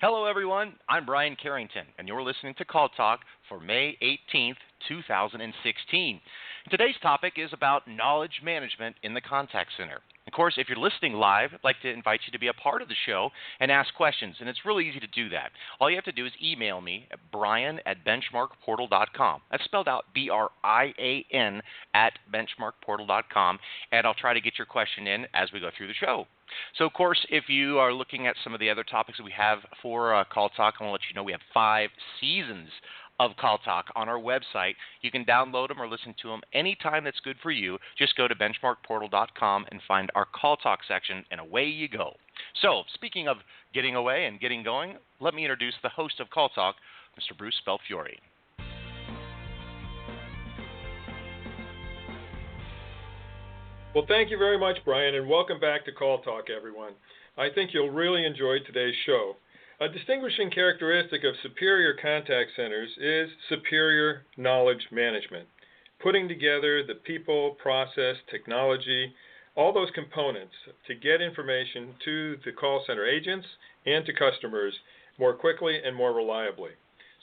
Hello, everyone. I'm Brian Carrington, and you're listening to Call Talk for May 18th, 2016. Today's topic is about knowledge management in the contact center. Of course, if you're listening live, I'd like to invite you to be a part of the show and ask questions, and it's really easy to do that. All you have to do is email me at brian@benchmarkportal.com. That's spelled out BRIAN @benchmarkportal.com, and I'll try to get your question in as we go through the show. So, of course, if you are looking at some of the other topics that we have for Call Talk, I want to let you know we have 5 seasons of Call Talk on our website. You can download them or listen to them anytime that's good for you. Just go to benchmarkportal.com and find our Call Talk section, and away you go. So, speaking of getting away and getting going, let me introduce the host of Call Talk, Mr. Bruce Belfiore. Well, thank you very much, Brian, and welcome back to Call Talk, everyone. I think you'll really enjoy today's show. A distinguishing characteristic of superior contact centers is superior knowledge management, putting together the people, process, technology, all those components to get information to the call center agents and to customers more quickly and more reliably.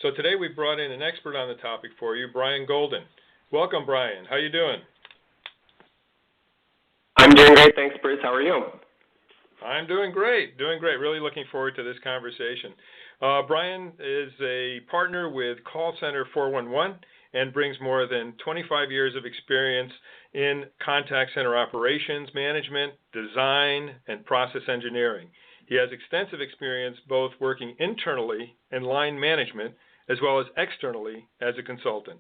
So today we brought in an expert on the topic for you, Brian Golden. Welcome, Brian. How you doing? I'm doing great. Thanks, Bruce. How are you? I'm doing great. Really looking forward to this conversation. Brian is a partner with Call Center 411 and brings more than 25 years of experience in contact center operations management, design, and process engineering. He has extensive experience both working internally in line management as well as externally as a consultant.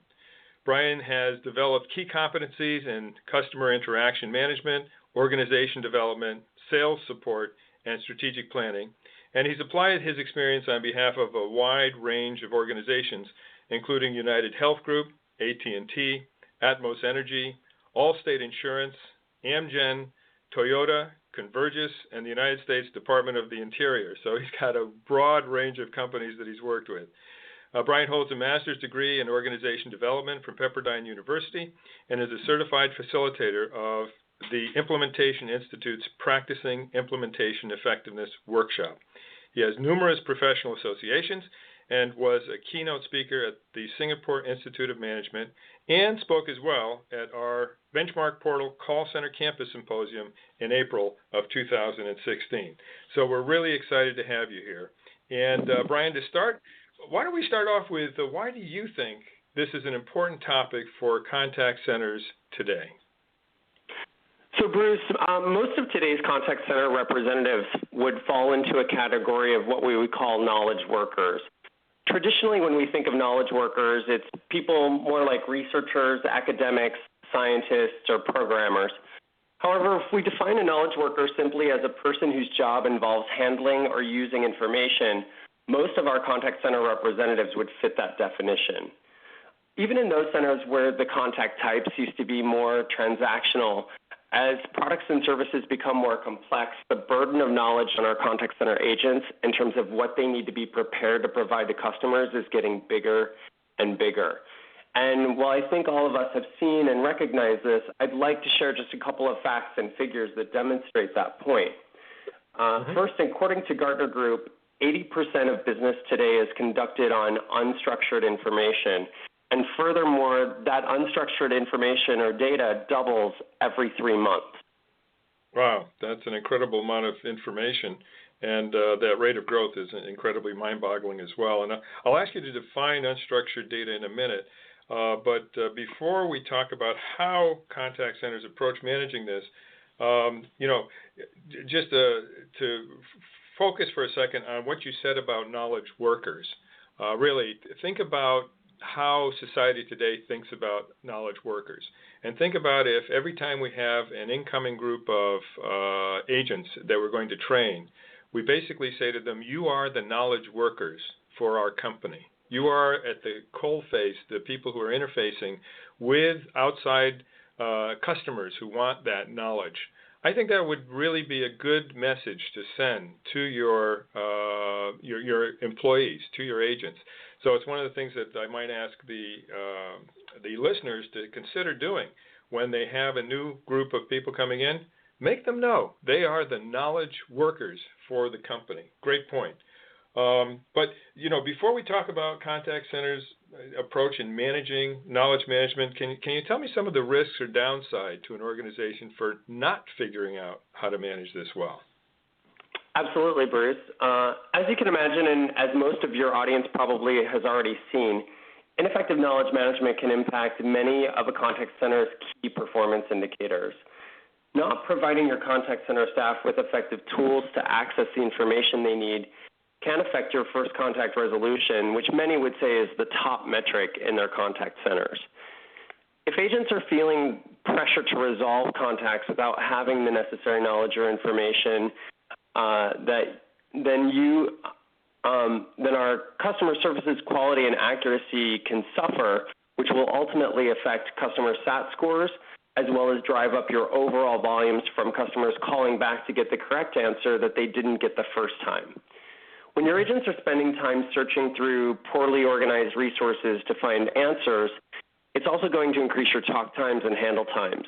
Brian has developed key competencies in customer interaction management, organization development, sales support, and strategic planning, and he's applied his experience on behalf of a wide range of organizations, including United Health Group, AT&T, Atmos Energy, Allstate Insurance, Amgen, Toyota, Convergys, and the United States Department of the Interior. So he's got a broad range of companies that he's worked with. Brian holds a master's degree in organization development from Pepperdine University and is a certified facilitator of the Implementation Institute's Practicing Implementation Effectiveness Workshop. He has numerous professional associations and was a keynote speaker at the Singapore Institute of Management and spoke as well at our BenchmarkPortal Call Center Campus Symposium in April of 2016. So we're really excited to have you here. And Brian, to start, why don't we start off with why do you think this is an important topic for contact centers today? So, Bruce, most of today's contact center representatives would fall into a category of what we would call knowledge workers. Traditionally, when we think of knowledge workers, it's people more like researchers, academics, scientists, or programmers. However, if we define a knowledge worker simply as a person whose job involves handling or using information, most of our contact center representatives would fit that definition. Even in those centers where the contact types used to be more transactional, as products and services become more complex, the burden of knowledge on our contact center agents in terms of what they need to be prepared to provide to customers is getting bigger and bigger. And while I think all of us have seen and recognized this, I'd like to share just a couple of facts and figures that demonstrate that point. First, according to Gartner Group, 80% of business today is conducted on unstructured information. And furthermore, that unstructured information or data doubles every 3 months. Wow, that's an incredible amount of information. And that rate of growth is incredibly mind-boggling as well. And I'll ask you to define unstructured data in a minute. But before we talk about how contact centers approach managing this, just to focus for a second on what you said about knowledge workers. Really, think about how society today thinks about knowledge workers. And think about if every time we have an incoming group of agents that we're going to train, we basically say to them, you are the knowledge workers for our company. You are at the coalface, the people who are interfacing with outside customers who want that knowledge. I think that would really be a good message to send to your employees, to your agents. So it's one of the things that I might ask the listeners to consider doing when they have a new group of people coming in. Make them know they are the knowledge workers for the company. Great point. But before we talk about contact centers approach in managing knowledge management, can you tell me some of the risks or downside to an organization for not figuring out how to manage this well? Absolutely, Bruce. As you can imagine, and as most of your audience probably has already seen, ineffective knowledge management can impact many of a contact center's key performance indicators. Not providing your contact center staff with effective tools to access the information they need can affect your first contact resolution, which many would say is the top metric in their contact centers. If agents are feeling pressure to resolve contacts without having the necessary knowledge or information, then our customer services quality and accuracy can suffer, which will ultimately affect customer SAT scores, as well as drive up your overall volumes from customers calling back to get the correct answer that they didn't get the first time. When your agents are spending time searching through poorly organized resources to find answers, it's also going to increase your talk times and handle times.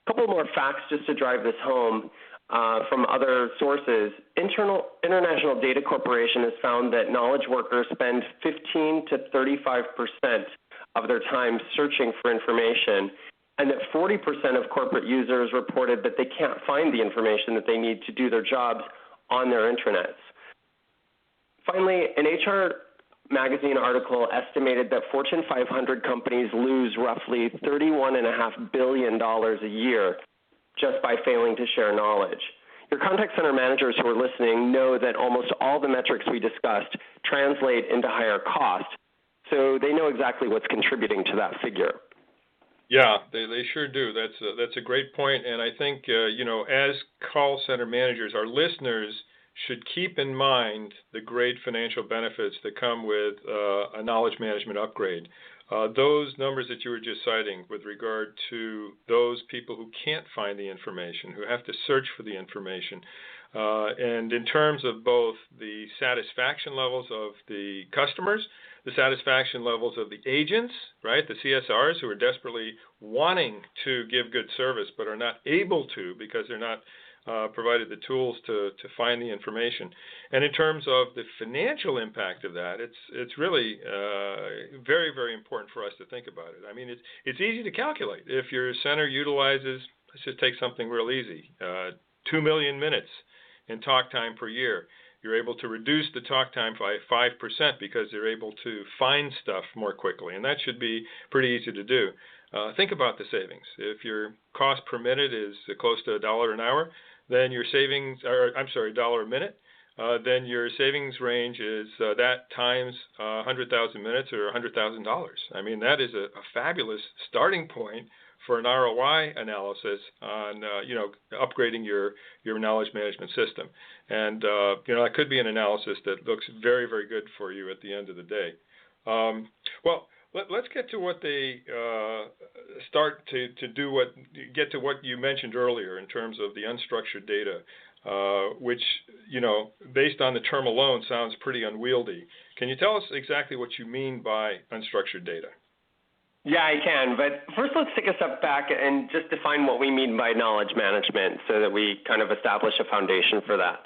A couple more facts just to drive this home. From other sources, International Data Corporation has found that knowledge workers spend 15 to 35% of their time searching for information, and that 40% of corporate users reported that they can't find the information that they need to do their jobs on their intranets. Finally, an HR Magazine article estimated that Fortune 500 companies lose roughly $31.5 billion a year just by failing to share knowledge. Your contact center managers who are listening know that almost all the metrics we discussed translate into higher cost, so they know exactly what's contributing to that figure. Yeah, they sure do. That's a great point, and I think as call center managers, our listeners should keep in mind the great financial benefits that come with a knowledge management upgrade. Those numbers that you were just citing with regard to those people who can't find the information, who have to search for the information, and in terms of both the satisfaction levels of the customers, the satisfaction levels of the agents, right, the CSRs who are desperately wanting to give good service but are not able to because they're not provided the tools to find the information. And in terms of the financial impact of that, it's really very, very important for us to think about it. I mean, it's easy to calculate. If your center utilizes, let's just take something real easy, 2 million minutes in talk time per year, you're able to reduce the talk time by 5% because they're able to find stuff more quickly, and that should be pretty easy to do. Think about the savings. If your cost per minute is close to $1 an hour, then your savings, $1 a minute, then your savings range is that times 100,000 minutes or $100,000. I mean, that is a fabulous starting point for an ROI analysis on, upgrading your knowledge management system. And, that could be an analysis that looks very, very good for you at the end of the day. Let's get to what they start to do. Get to what you mentioned earlier in terms of the unstructured data, which based on the term alone sounds pretty unwieldy. Can you tell us exactly what you mean by unstructured data? Yeah, I can. But first, let's take a step back and just define what we mean by knowledge management so that we kind of establish a foundation for that.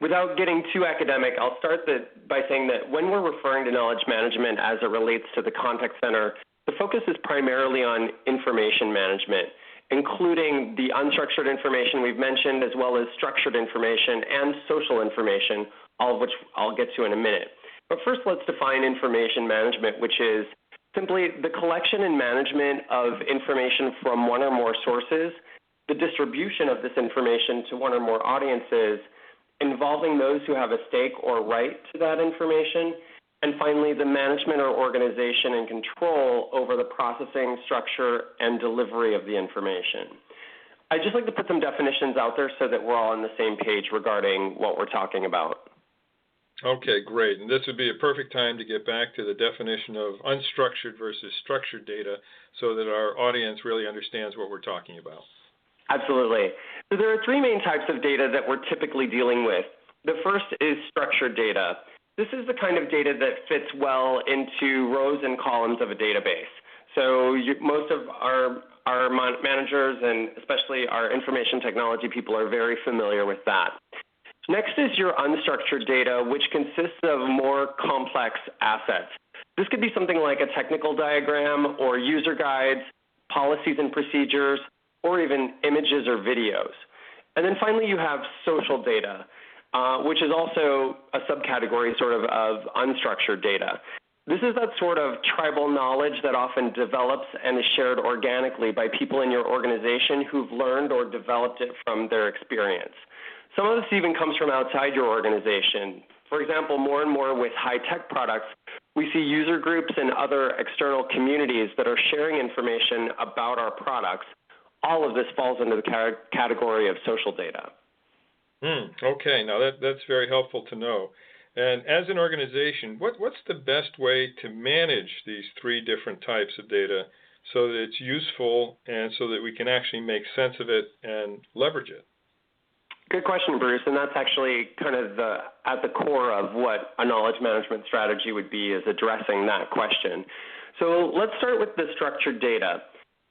Without getting too academic, I'll start by saying that when we're referring to knowledge management as it relates to the contact center, the focus is primarily on information management, including the unstructured information we've mentioned, as well as structured information and social information, all of which I'll get to in a minute. But first, let's define information management, which is simply the collection and management of information from one or more sources, the distribution of this information to one or more audiences, involving those who have a stake or right to that information, and finally, the management or organization and control over the processing, structure, and delivery of the information. I'd just like to put some definitions out there so that we're all on the same page regarding what we're talking about. Okay, great. And this would be a perfect time to get back to the definition of unstructured versus structured data so that our audience really understands what we're talking about. Absolutely. So there are three main types of data that we're typically dealing with. The first is structured data. This is the kind of data that fits well into rows and columns of a database. So most of our managers and especially our information technology people are very familiar with that. Next is your unstructured data, which consists of more complex assets. This could be something like a technical diagram or user guides, policies and procedures, or even images or videos. And then finally, you have social data, which is also a subcategory of unstructured data. This is that sort of tribal knowledge that often develops and is shared organically by people in your organization who've learned or developed it from their experience. Some of this even comes from outside your organization. For example, more and more with high-tech products, we see user groups and other external communities that are sharing information about our products. All of this falls into the category of social data. Okay, now that's very helpful to know. And as an organization, what's the best way to manage these three different types of data so that it's useful and so that we can actually make sense of it and leverage it? Good question, Bruce, and that's actually kind of at the core of what a knowledge management strategy would be, is addressing that question. So let's start with the structured data.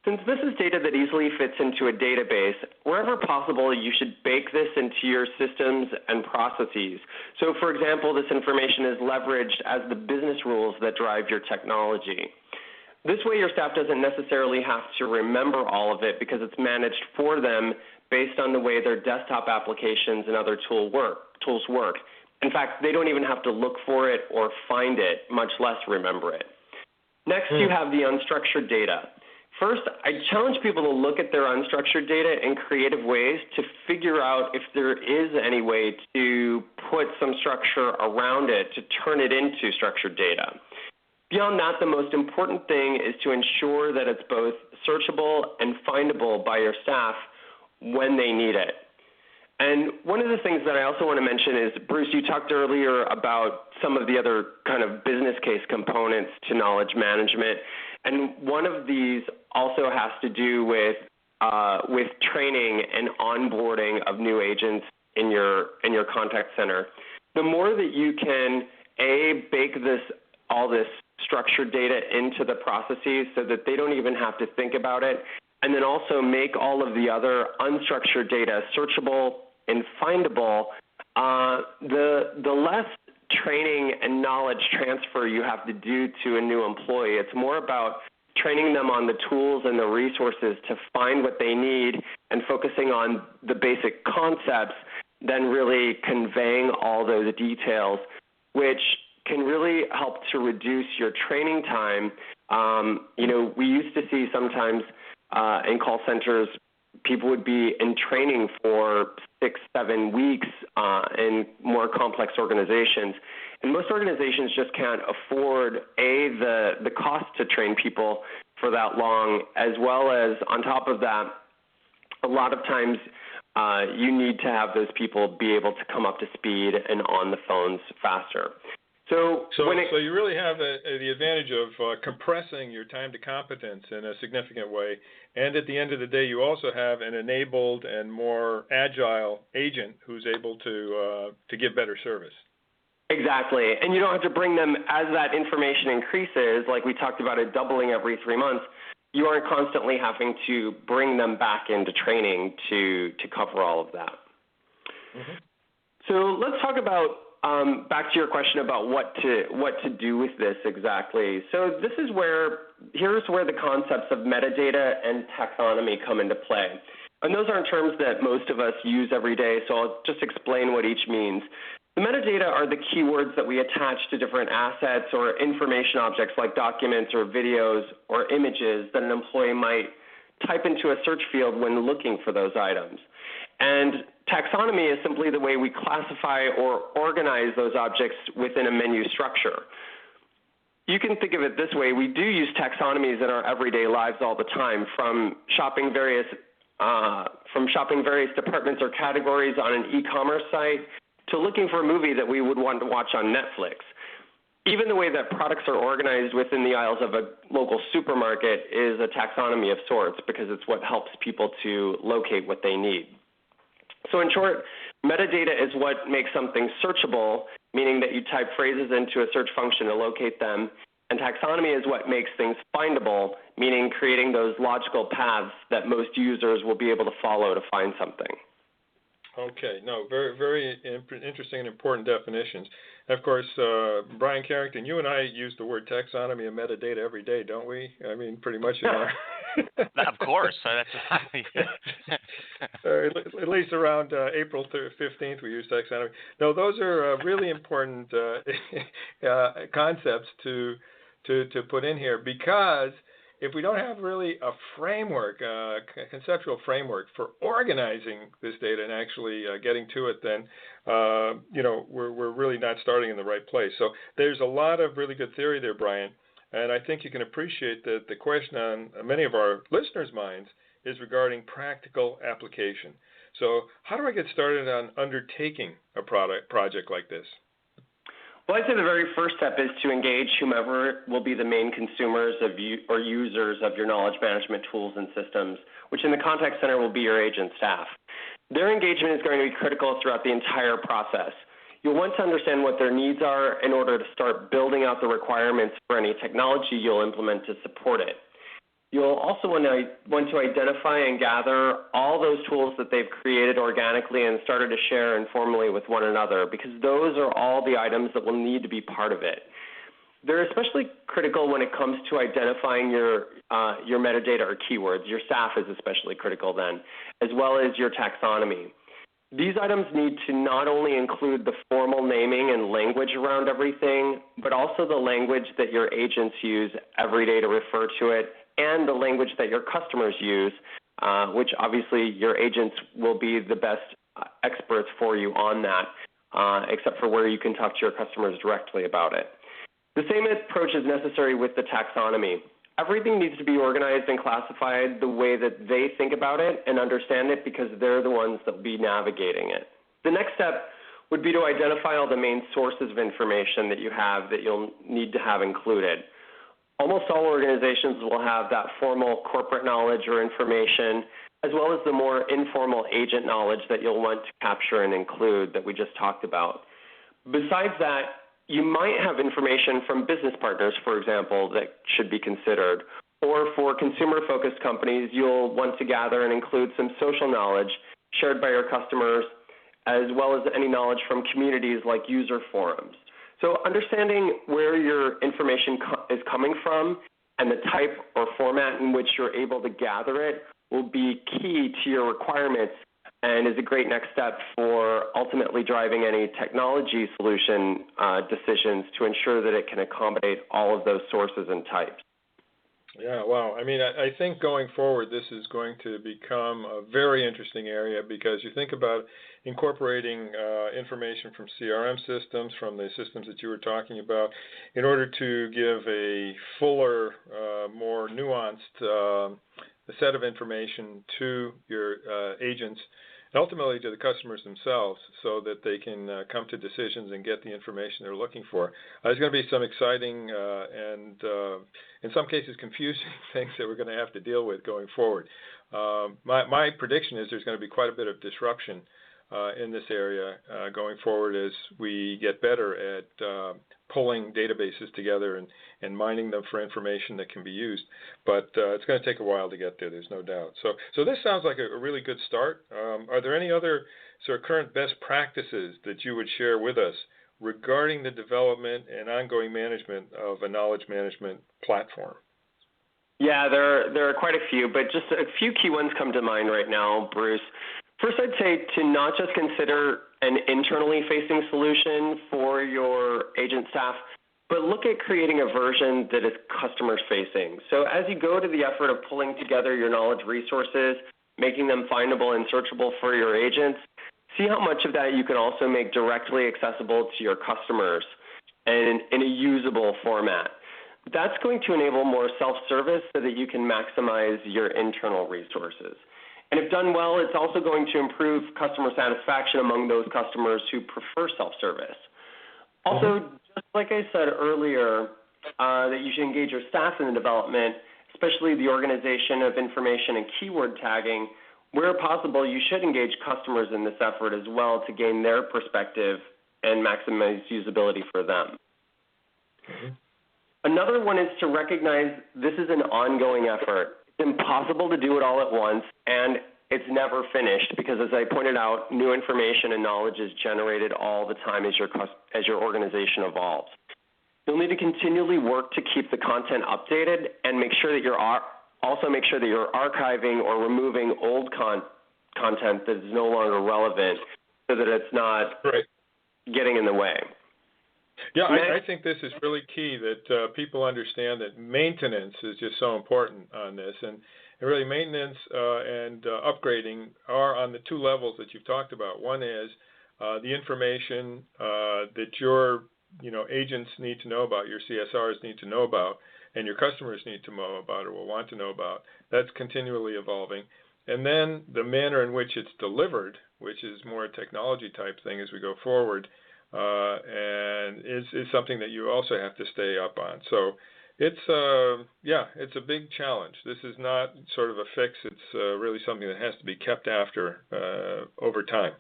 Since this is data that easily fits into a database, wherever possible, you should bake this into your systems and processes. So for example, this information is leveraged as the business rules that drive your technology. This way, your staff doesn't necessarily have to remember all of it because it's managed for them based on the way their desktop applications and other tools work. In fact, they don't even have to look for it or find it, much less remember it. Next, you have the unstructured data. First, I challenge people to look at their unstructured data in creative ways to figure out if there is any way to put some structure around it to turn it into structured data. Beyond that, the most important thing is to ensure that it's both searchable and findable by your staff when they need it. And one of the things that I also want to mention is, Bruce, you talked earlier about some of the other kind of business case components to knowledge management. And one of these also has to do with training and onboarding of new agents in your contact center. The more that you can, bake all this structured data into the processes so that they don't even have to think about it, and then also make all of the other unstructured data searchable and findable, the less training and knowledge transfer you have to do to a new employee. It's more about training them on the tools and the resources to find what they need and focusing on the basic concepts than really conveying all those details, which can really help to reduce your training time. We used to see sometimes in call centers, people would be in training for 6-7 weeks in more complex organizations. And most organizations just can't afford, the cost to train people for that long, as well as on top of that, a lot of times you need to have those people be able to come up to speed and on the phones faster. So you really have the advantage of compressing your time to competence in a significant way. And at the end of the day, you also have an enabled and more agile agent who's able to give better service. Exactly. And you don't have to bring them as that information increases, like we talked about it doubling every 3 months. You aren't constantly having to bring them back into training to cover all of that. Mm-hmm. So let's talk about back to your question about what to do with this exactly. So here's where the concepts of metadata and taxonomy come into play. And those aren't terms that most of us use every day, so I'll just explain what each means. The metadata are the keywords that we attach to different assets or information objects like documents or videos or images that an employee might type into a search field when looking for those items. And taxonomy is simply the way we classify or organize those objects within a menu structure. You can think of it this way. We do use taxonomies in our everyday lives all the time, from shopping various departments or categories on an e-commerce site to looking for a movie that we would want to watch on Netflix. Even the way that products are organized within the aisles of a local supermarket is a taxonomy of sorts, because it's what helps people to locate what they need. So in short, metadata is what makes something searchable, meaning that you type phrases into a search function to locate them. And taxonomy is what makes things findable, meaning creating those logical paths that most users will be able to follow to find something. Okay, no, very, very interesting and important definitions. And of course, Brian Carrington, you and I use the word taxonomy and metadata every day, don't we? I mean, pretty much in our. Of course. That's at least around April 15th, we use taxonomy. No, those are really important concepts to put in here, because if we don't have really a framework, a conceptual framework for organizing this data and actually getting to it, then we're really not starting in the right place. So there's a lot of really good theory there, Brian, and I think you can appreciate that the question on many of our listeners' minds is regarding practical application. So how do I get started on undertaking a project like this? Well, I'd say the very first step is to engage whomever will be the main consumers of or users of your knowledge management tools and systems, which in the contact center will be your agent staff. Their engagement is going to be critical throughout the entire process. You'll want to understand what their needs are in order to start building out the requirements for any technology you'll implement to support it. You'll also want to identify and gather all those tools that they've created organically and started to share informally with one another, because those are all the items that will need to be part of it. They're especially critical when it comes to identifying your metadata or keywords. Your staff is especially critical then, as well as your taxonomy. These items need to not only include the formal naming and language around everything, but also the language that your agents use every day to refer to it, and the language that your customers use, which obviously your agents will be the best experts for you on that, except for where you can talk to your customers directly about it. The same approach is necessary with the taxonomy. Everything needs to be organized and classified the way that they think about it and understand it, because they're the ones that will be navigating it. The next step would be to identify all the main sources of information that you have that you'll need to have included. Almost all organizations will have that formal corporate knowledge or information, as well as the more informal agent knowledge that you'll want to capture and include that we just talked about. Besides that, you might have information from business partners, for example, that should be considered. Or for consumer-focused companies, you'll want to gather and include some social knowledge shared by your customers, as well as any knowledge from communities like user forums. So understanding where your information is coming from and the type or format in which you're able to gather it will be key to your requirements, and is a great next step for ultimately driving any technology solution decisions to ensure that it can accommodate all of those sources and types. Yeah, wow. I mean, I think going forward, this is going to become a very interesting area, because you think about incorporating information from CRM systems, from the systems that you were talking about, in order to give a fuller, more nuanced set of information to your agents, and ultimately to the customers themselves, so that they can come to decisions and get the information they're looking for. There's going to be some exciting and in some cases confusing things that we're going to have to deal with going forward. My prediction is there's going to be quite a bit of disruption in this area going forward, as we get better at pulling databases together and mining them for information that can be used. But it's going to take a while to get there, there's no doubt. So this sounds like a really good start. Are there any other sort of current best practices that you would share with us regarding the development and ongoing management of a knowledge management platform? Yeah, there are quite a few, but just a few key ones come to mind right now, Bruce. First, I'd say to not just consider an internally facing solution for your agent staff, but look at creating a version that is customer facing. So as you go to the effort of pulling together your knowledge resources, making them findable and searchable for your agents, see how much of that you can also make directly accessible to your customers and in a usable format. That's going to enable more self-service so that you can maximize your internal resources. And if done well, it's also going to improve customer satisfaction among those customers who prefer self-service. Also, just like I said earlier, that you should engage your staff in the development, especially the organization of information and keyword tagging. Where possible, you should engage customers in this effort as well to gain their perspective and maximize usability for them. Another one is to recognize this is an ongoing effort. It's impossible to do it all at once, and it's never finished because, as I pointed out, new information and knowledge is generated all the time as your organization evolves. You'll need to continually work to keep the content updated and make sure that you're archiving or removing old content that is no longer relevant so that it's not getting in the way. Yeah, I think this is really key that people understand that maintenance is just so important on this. And really maintenance and upgrading are on the two levels that you've talked about. One is the information that your agents need to know about, your CSRs need to know about, and your customers need to know about or will want to know about. That's continually evolving. And then the manner in which it's delivered, which is more a technology type thing as we go forward, and is something that you also have to stay up on. So it's a big challenge. This is not sort of a fix. It's really something that has to be kept after over time.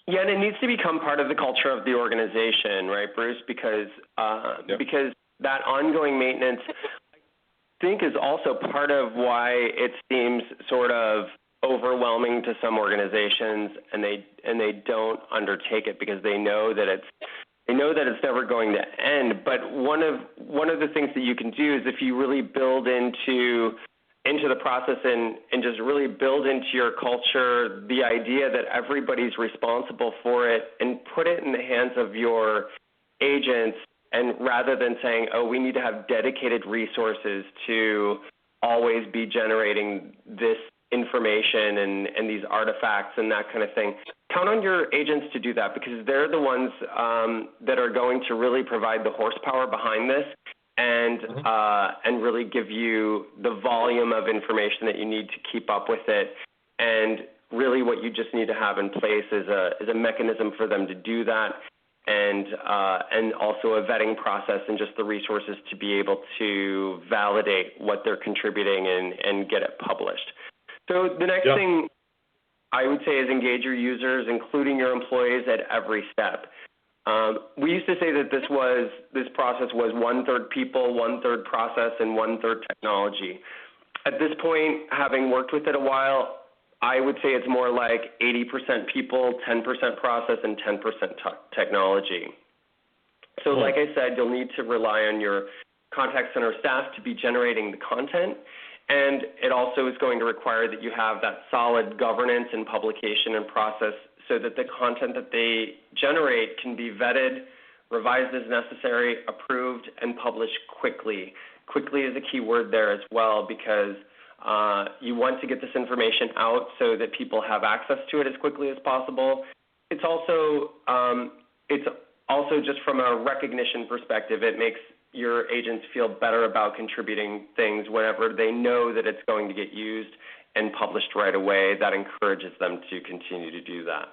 Yeah, and it needs to become part of the culture of the organization, right, Bruce? Because that ongoing maintenance, I think, is also part of why it seems sort of overwhelming to some organizations, and they don't undertake it because they know that it's never going to end. But one of the things that you can do is if you really build into the process and just really build into your culture the idea that everybody's responsible for it and put it in the hands of your agents, and rather than saying, oh, we need to have dedicated resources to always be generating this information and these artifacts and that kind of thing, count on your agents to do that because they're the ones that are going to really provide the horsepower behind this and really give you the volume of information that you need to keep up with it. And really what you just need to have in place is a mechanism for them to do that, and also a vetting process and just the resources to be able to validate what they're contributing and get it published. So the next thing I would say is engage your users, including your employees, at every step. We used to say that this process was 1/3 people, 1/3 process, and 1/3 technology. At this point, having worked with it a while, I would say it's more like 80% people, 10% process, and 10% technology. So like I said, you'll need to rely on your contact center staff to be generating the content, and it also is going to require that you have that solid governance and publication and process so that the content that they generate can be vetted, revised as necessary, approved, and published quickly. Quickly is a key word there as well because you want to get this information out so that people have access to it as quickly as possible. It's also just from a recognition perspective, it makes your agents feel better about contributing things whenever they know that it's going to get used and published right away. That encourages them to continue to do that.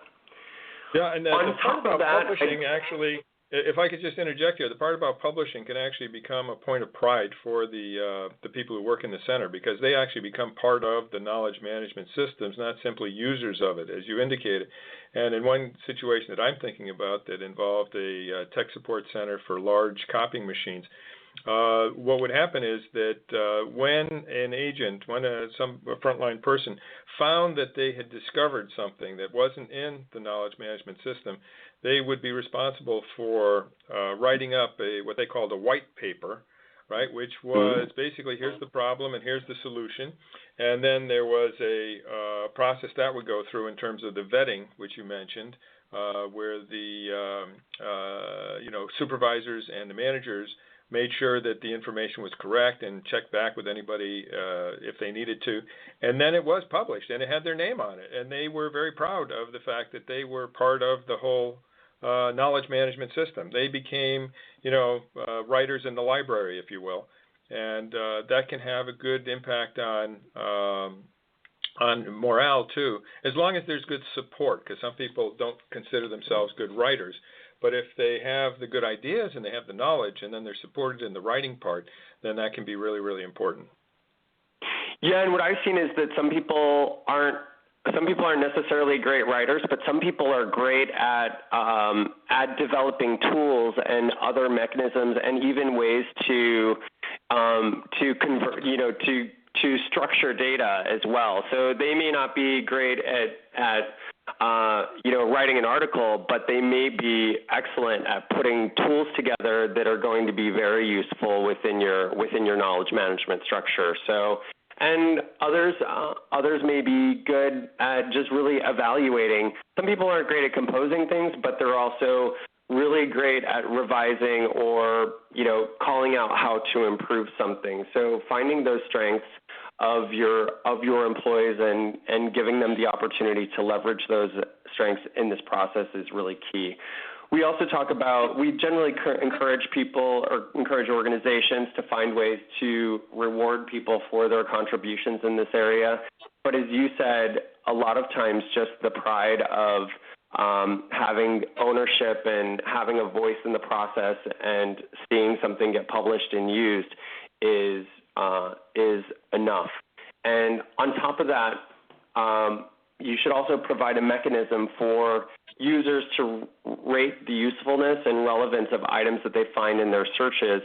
Yeah, and the part about publishing actually, if I could just interject here, the part about publishing can actually become a point of pride for the people who work in the center because they actually become part of the knowledge management systems, not simply users of it, as you indicated. And in one situation that I'm thinking about that involved a tech support center for large copying machines, what would happen is that when an agent, some frontline person found that they had discovered something that wasn't in the knowledge management system, they would be responsible for writing up what they called a white paper, right, which was basically here's the problem and here's the solution. And then there was a process that would go through in terms of the vetting, which you mentioned, where the supervisors and the managers made sure that the information was correct and checked back with anybody if they needed to. And then it was published, and it had their name on it. And they were very proud of the fact that they were part of the whole knowledge management system. They became, writers in the library, if you will. And that can have a good impact on morale, too, as long as there's good support, because some people don't consider themselves good writers. But if they have the good ideas and they have the knowledge and then they're supported in the writing part, then that can be really, really important. Yeah, and what I've seen is that some people aren't necessarily great writers, but some people are great at developing tools and other mechanisms and even ways to convert, to to structure data as well. So they may not be great at writing an article, but they may be excellent at putting tools together that are going to be very useful within your knowledge management structure. So, and others may be good at just really evaluating. Some people aren't great at composing things, but they're also really great at revising or, calling out how to improve something. So finding those strengths of your employees and giving them the opportunity to leverage those strengths in this process is really key. We also we generally encourage people or encourage organizations to find ways to reward people for their contributions in this area. But as you said, a lot of times just the pride of having ownership and having a voice in the process and seeing something get published and used is enough. And on top of that, you should also provide a mechanism for users to rate the usefulness and relevance of items that they find in their searches,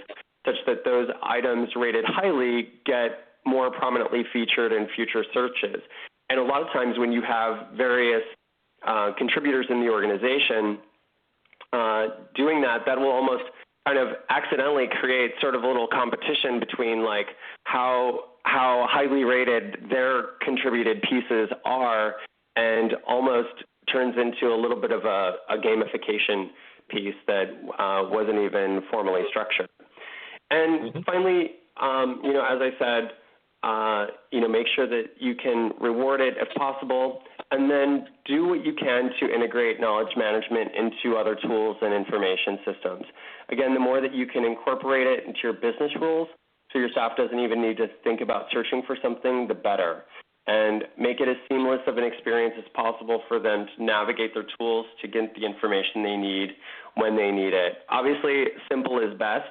such that those items rated highly get more prominently featured in future searches. And a lot of times when you have various contributors in the organization doing that will almost kind of accidentally create sort of a little competition between like how highly rated their contributed pieces are, and almost turns into a little bit of a gamification piece that wasn't even formally structured. And finally, as I said, make sure that you can reward it if possible, and then do what you can to integrate knowledge management into other tools and information systems. Again, the more that you can incorporate it into your business rules, so your staff doesn't even need to think about searching for something, the better. And make it as seamless of an experience as possible for them to navigate their tools to get the information they need when they need it. Obviously, simple is best.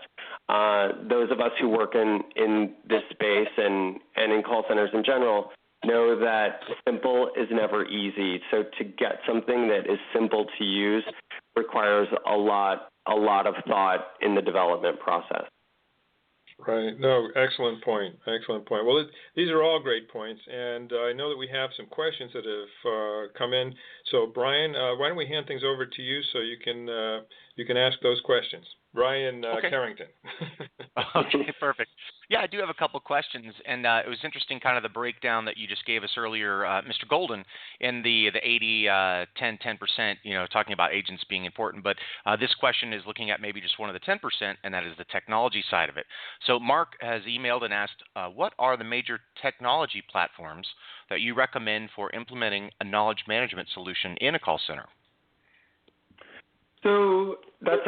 Those of us who work in this space and in call centers in general know that simple is never easy. So to get something that is simple to use requires a lot of thought in the development process. Right. No, excellent point. Excellent point. Well, these are all great points, and I know that we have some questions that have come in. So, Brian, why don't we hand things over to you so you can ask those questions. Brian Carrington. Okay, perfect. Yeah, I do have a couple questions, and it was interesting kind of the breakdown that you just gave us earlier, Mr. Golden, in the 80, 10, 10%, talking about agents being important. But this question is looking at maybe just one of the 10%, and that is the technology side of it. So Mark has emailed and asked, what are the major technology platforms that you recommend for implementing a knowledge management solution in a call center? So that's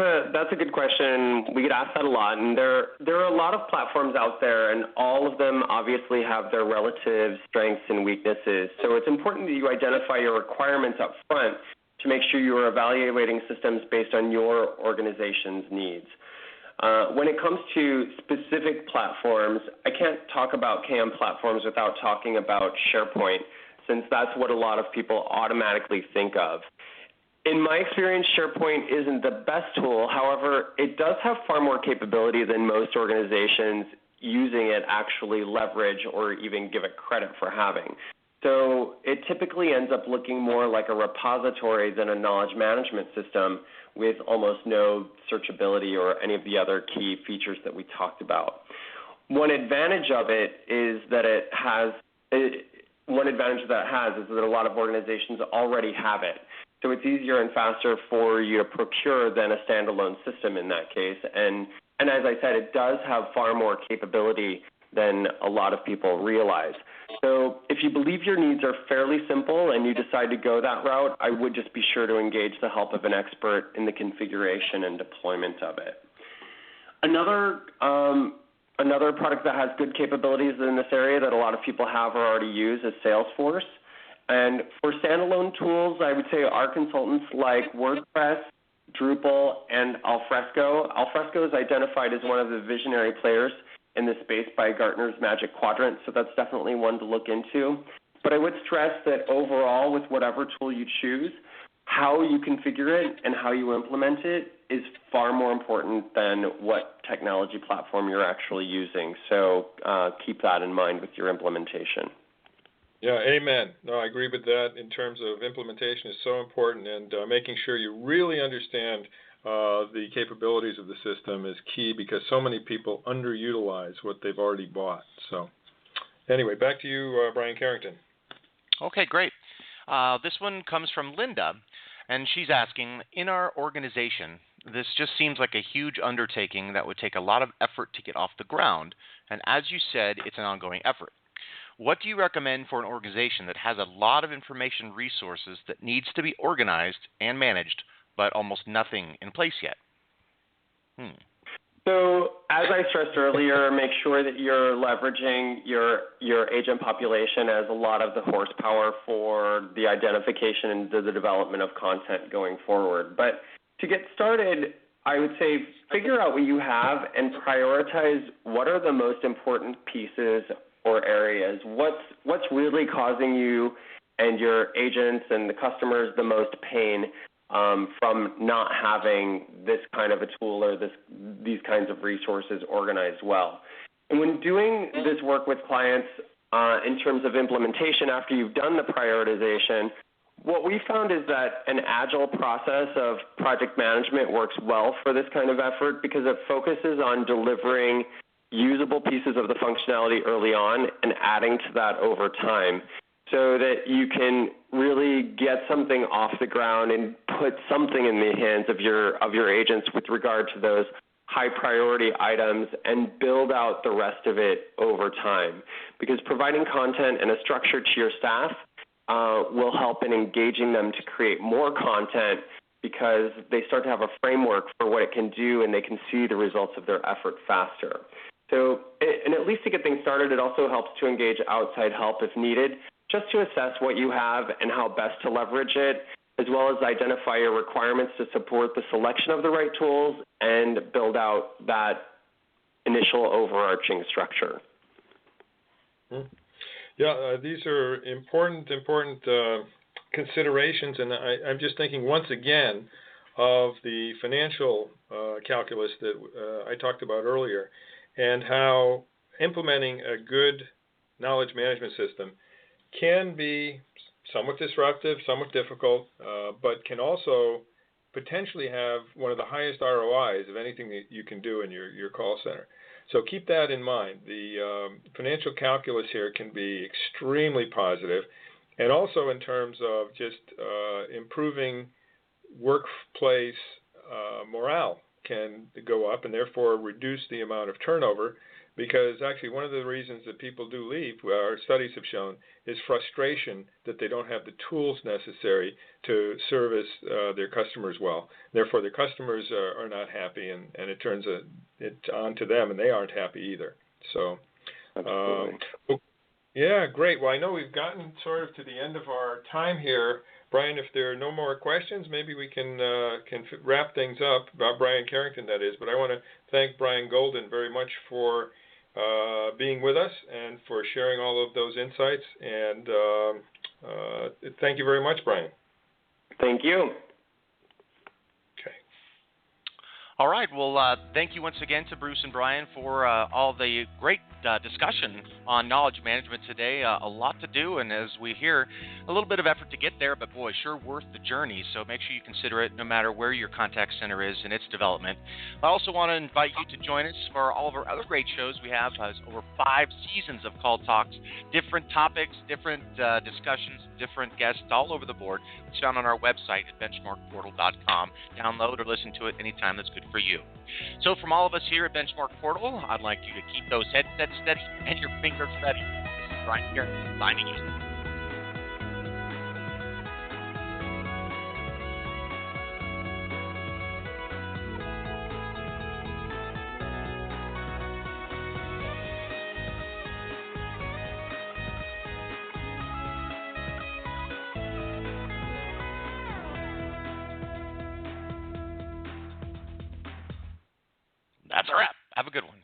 a good question. We get asked that a lot, and there are a lot of platforms out there, and all of them obviously have their relative strengths and weaknesses. So it's important that you identify your requirements up front to make sure you are evaluating systems based on your organization's needs. When it comes to specific platforms, I can't talk about CAM platforms without talking about SharePoint, since that's what a lot of people automatically think of. In my experience, SharePoint isn't the best tool. However, it does have far more capability than most organizations using it actually leverage or even give it credit for having. So it typically ends up looking more like a repository than a knowledge management system with almost no searchability or any of the other key features that we talked about. One advantage of it is that a lot of organizations already have it. So it's easier and faster for you to procure than a standalone system in that case. And as I said, it does have far more capability than a lot of people realize. So if you believe your needs are fairly simple and you decide to go that route, I would just be sure to engage the help of an expert in the configuration and deployment of it. Another product that has good capabilities in this area that a lot of people have or already use is Salesforce. And for standalone tools, I would say our consultants like WordPress, Drupal, and Alfresco. Alfresco is identified as one of the visionary players in this space by Gartner's Magic Quadrant, so that's definitely one to look into. But I would stress that overall, with whatever tool you choose, how you configure it and how you implement it is far more important than what technology platform you're actually using. So keep that in mind with your implementation. Yeah, amen. No, I agree with that in terms of implementation is so important, and making sure you really understand the capabilities of the system is key because so many people underutilize what they've already bought. So anyway, back to you, Brian Carrington. Okay, great. This one comes from Linda, and she's asking, in our organization, this just seems like a huge undertaking that would take a lot of effort to get off the ground, and as you said, it's an ongoing effort. What do you recommend for an organization that has a lot of information resources that needs to be organized and managed, but almost nothing in place yet? So as I stressed earlier, make sure that you're leveraging your agent population as a lot of the horsepower for the identification and the development of content going forward. But to get started, I would say figure out what you have and prioritize what are the most important pieces or areas. What's really causing you and your agents and the customers the most pain from not having this kind of a tool or these kinds of resources organized well. And when doing this work with clients in terms of implementation after you've done the prioritization, what we found is that an agile process of project management works well for this kind of effort because it focuses on delivering usable pieces of the functionality early on and adding to that over time so that you can really get something off the ground and put something in the hands of your agents with regard to those high priority items and build out the rest of it over time. Because providing content and a structure to your staff will help in engaging them to create more content because they start to have a framework for what it can do and they can see the results of their effort faster. So, and at least to get things started, it also helps to engage outside help if needed, just to assess what you have and how best to leverage it, as well as identify your requirements to support the selection of the right tools and build out that initial overarching structure. Yeah, these are important considerations, and I'm just thinking once again of the financial calculus that I talked about earlier, and how implementing a good knowledge management system can be somewhat disruptive, somewhat difficult, but can also potentially have one of the highest ROIs of anything that you can do in your call center. So keep that in mind. The financial calculus here can be extremely positive, and also in terms of just improving workplace morale can go up and therefore reduce the amount of turnover, because actually one of the reasons that people do leave, our studies have shown, is frustration that they don't have the tools necessary to service their customers well. Therefore, their customers are not happy, and it turns it on to them, and they aren't happy either. So, yeah, great. Well, I know we've gotten sort of to the end of our time here. Brian, if there are no more questions, maybe we can wrap things up, about Brian Carrington, that is. But I want to thank Brian Golden very much for being with us and for sharing all of those insights. And thank you very much, Brian. Thank you. Okay. All right. Well, thank you once again to Bruce and Brian for all the great discussion on knowledge management today. A lot to do, and as we hear, a little bit of effort to get there, but boy, sure worth the journey. So make sure you consider it no matter where your contact center is in its development. I also want to invite you to join us for all of our other great shows. We have over 5 seasons of Call Talks, different topics, different discussions, different guests all over the board. It's found on our website at BenchmarkPortal.com. Download or listen to it anytime that's good for you. So from all of us here at Benchmark Portal, I'd like you to keep those headsets steady and your fingers ready. This is Brian Carrington signing you. That's a wrap. Have a good one.